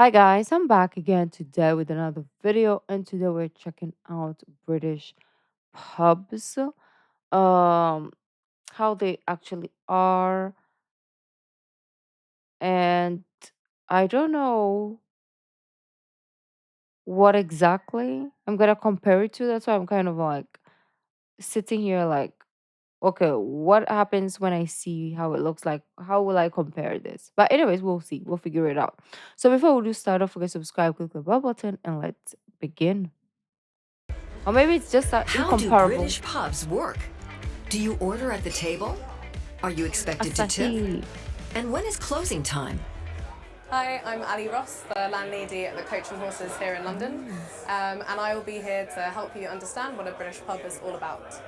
Hi guys, I'm back again today with another video, and today we're checking out British pubs, um, how they actually are, and I don't know what exactly I'm gonna compare it to. That's why I'm kind of like sitting here like, okay, what happens when I see how it looks like? How will I compare this? But anyways, we'll see. We'll figure it out. So before we do start off, forget to subscribe, click the bell button, and let's begin. Or maybe it's just How do incomparable. British pubs work? Do you order at the table? Are you expected to tip? Asahi. And when is closing time? Hi, I'm Ali Ross, the landlady at the Coach and Horses here in London, Mm. and I will be here to help you understand what a British pub is all about.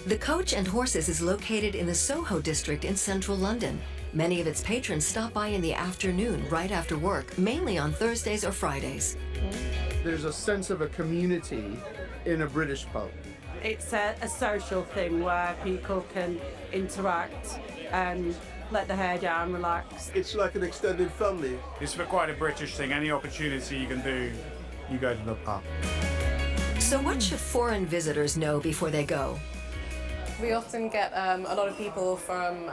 The Coach and Horses is located in the Soho district in central London. Many of its patrons stop by in the afternoon, right after work, mainly on Thursdays or Fridays. There's a sense of a community in a British pub. It's a social thing where people can interact and let their hair down, relax. It's like an extended family. It's quite a British thing. Any opportunity you can do, you go to the pub. So what should foreign visitors know before they go? We often get a lot of people from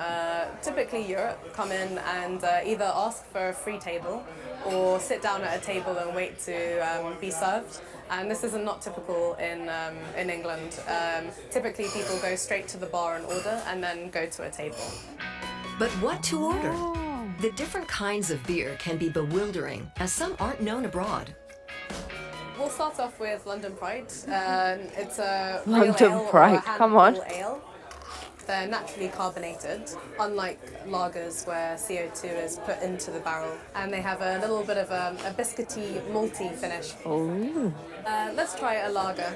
typically Europe come in and either ask for a free table or sit down at a table and wait to be served. And this is not typical in England. Typically, people go straight to the bar and order, and then go to a table. But what to order? Oh. The different kinds of beer can be bewildering, as some aren't known abroad. We'll start off with London Pride. It's a London real ale Pride, or a come on. handful ale. They're naturally carbonated, unlike lagers where CO2 is put into the barrel. And they have a little bit of a biscuity, malty finish. Oh. Let's try a lager.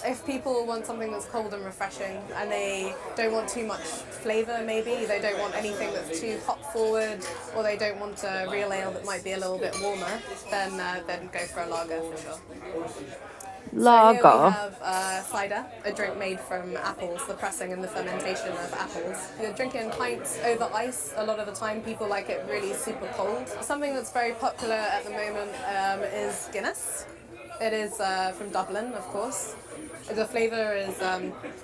If people want something that's cold and refreshing and they don't want too much flavour maybe, they don't want anything that's too hop forward, or they don't want a real ale that might be a little bit warmer, then go for a lager for sure. So here we Lager. have cider, a drink made from apples, the pressing and the fermentation of apples. You're drinking pints over ice. A lot of the time people like it really super cold. Something that's very popular at the moment is Guinness. It is from Dublin, of course. The flavour is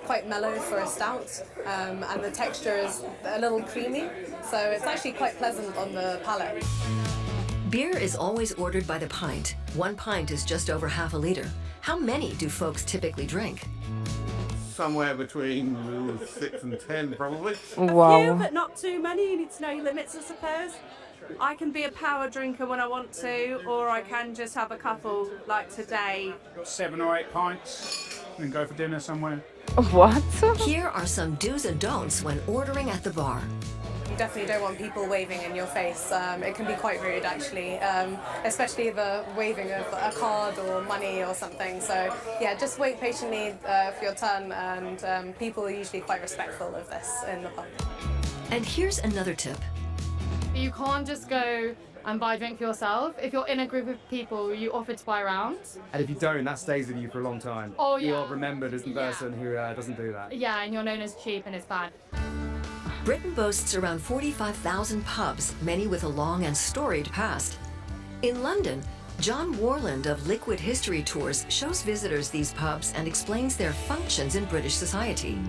quite mellow for a stout, and the texture is a little creamy, so it's actually quite pleasant on the palate. Beer is always ordered by the pint. 1 pint is just over half a liter. How many do folks typically drink? Somewhere between 6 and 10, probably. A few, Wow. but not too many. You need to know your limits, I suppose. I can be a power drinker when I want to, or I can just have a couple, like today. 7 or 8 pints, and go for dinner somewhere. What? Here are some do's and don'ts when ordering at the bar. You definitely don't want people waving in your face. It can be quite rude, actually, especially the waving of a card or money or something. So, yeah, just wait patiently for your turn, and people are usually quite respectful of this in the pub. And here's another tip. You can't just go and buy a drink for yourself. If you're in a group of people, you offer to buy around. And if you don't, that stays with you for a long time. Oh, You yeah. are remembered as the person who doesn't do that. Yeah, and you're known as cheap and it's bad. Britain boasts around 45,000 pubs, many with a long and storied past. In London, John Warland of Liquid History Tours shows visitors these pubs and explains their functions in British society.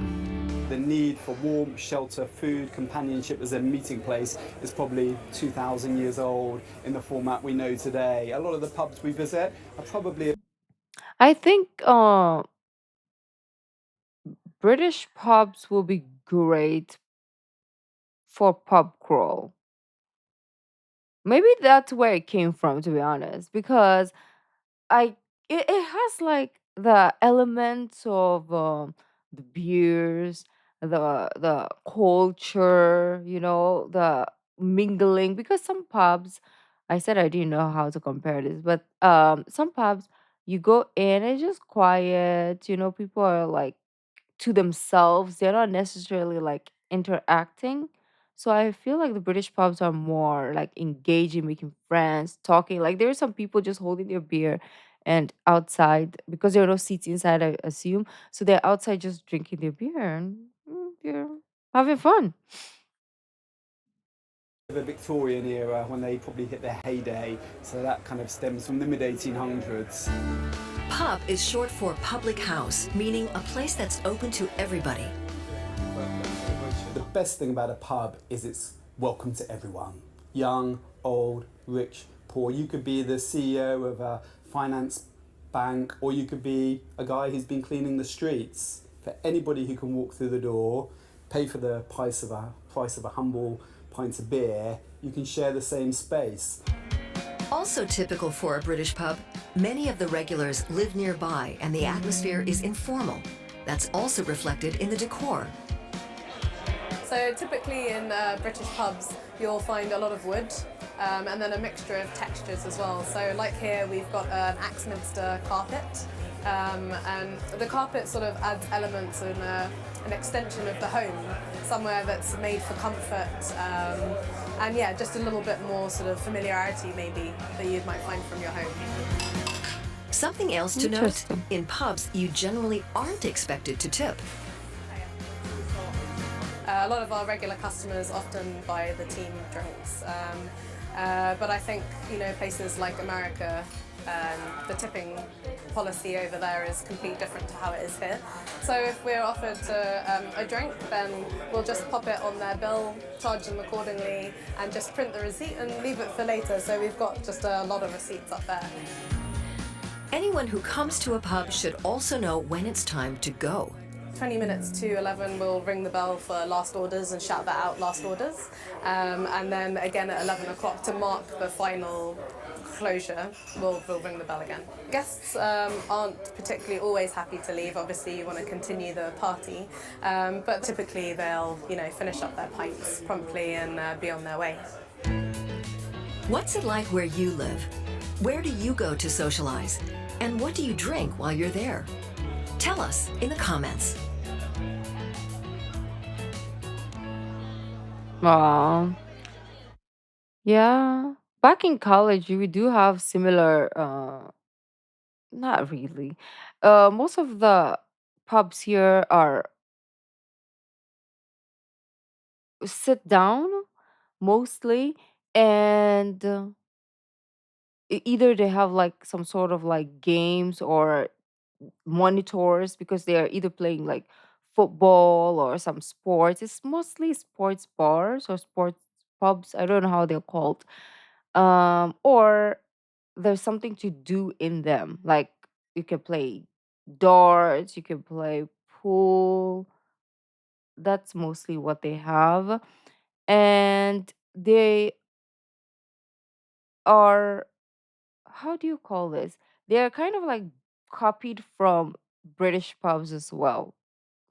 The need for warmth, shelter, food, companionship as a meeting place is probably 2,000 years old in the format we know today. A lot of the pubs we visit are probably I think British pubs will be great for pub crawl. Maybe that's where it came from, to be honest, because I it has like the elements of the beers, the culture, the mingling. Because some pubs, I said I didn't know how to compare this, but some pubs you go in, it's just quiet. People are like to themselves. They're not necessarily like interacting. So I feel like the British pubs are more like engaging, making friends, talking. Like there are some people just holding their beer and outside because there are no seats inside, I assume. So they're outside just drinking their beer and they're having fun. The Victorian era when they probably hit their heyday, so that kind of stems from the mid 1800s. Pub is short for public house, meaning a place that's open to everybody. The best thing about a pub is it's welcome to everyone. Young, old, rich, poor. You could be the CEO of a finance bank, or you could be a guy who's been cleaning the streets. For anybody who can walk through the door, pay for the price of a humble pint of beer, you can share the same space. Also typical for a British pub, many of the regulars live nearby and the atmosphere is informal. That's also reflected in the decor. So typically in British pubs, you'll find a lot of wood and then a mixture of textures as well. So like here, we've got an Axminster carpet, and the carpet sort of adds elements and an extension of the home, somewhere that's made for comfort, and yeah, just a little bit more sort of familiarity maybe that you might find from your home. Something else to note, in pubs, you generally aren't expected to tip. A lot of our regular customers often buy the team drinks, but I think, you know, places like America, the tipping policy over there is completely different to how it is here. So if we're offered a drink, then we'll just pop it on their bill, charge them accordingly, and just print the receipt and leave it for later. So we've got just a lot of receipts up there. Anyone who comes to a pub should also know when it's time to go. 20 minutes to 11, we'll ring the bell for last orders and shout that out, last orders. And then again at 11 o'clock to mark the final closure, we'll ring the bell again. Guests aren't particularly always happy to leave. Obviously you want to continue the party, but typically they'll, you know, finish up their pints promptly and be on their way. What's it like where you live? Where do you go to socialize? And what do you drink while you're there? Tell us in the comments. Aw. Yeah. Back in college, we do have similar, not really. Most of the pubs here are sit down mostly, and either they have like some sort of like games or monitors because they are either playing like football or some sports. It's mostly sports bars or sports pubs. I don't know how they're called. Or there's something to do in them. Like you can play darts, you can play pool. That's mostly what they have. And they are, how do you call this? They're kind of like copied from British pubs as well,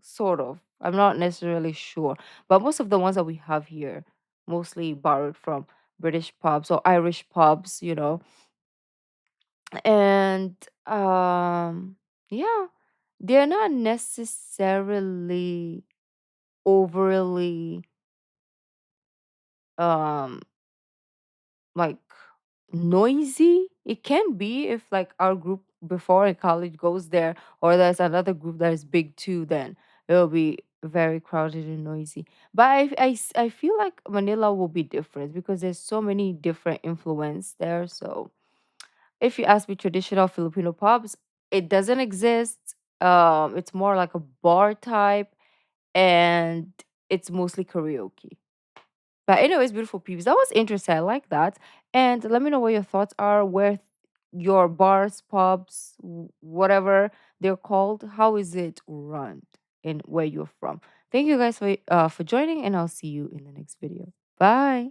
sort of. I'm not necessarily sure, but most of the ones that we have here mostly borrowed from British pubs or Irish pubs, you know. And yeah, they're not necessarily overly um like noisy. It can be if like our group before in college goes there, or there's another group that is big too, then it'll be very crowded and noisy. But I feel like Manila will be different because there's so many different influence there. So if you ask me, traditional Filipino pubs, it doesn't exist. It's more like a bar type, and it's mostly karaoke. But anyways, beautiful peeps, that was interesting. I like that. And let me know what your thoughts are. Where your bars, pubs, whatever they're called, how is it run in where you're from? Thank you guys for joining, and I'll see you in the next video. Bye.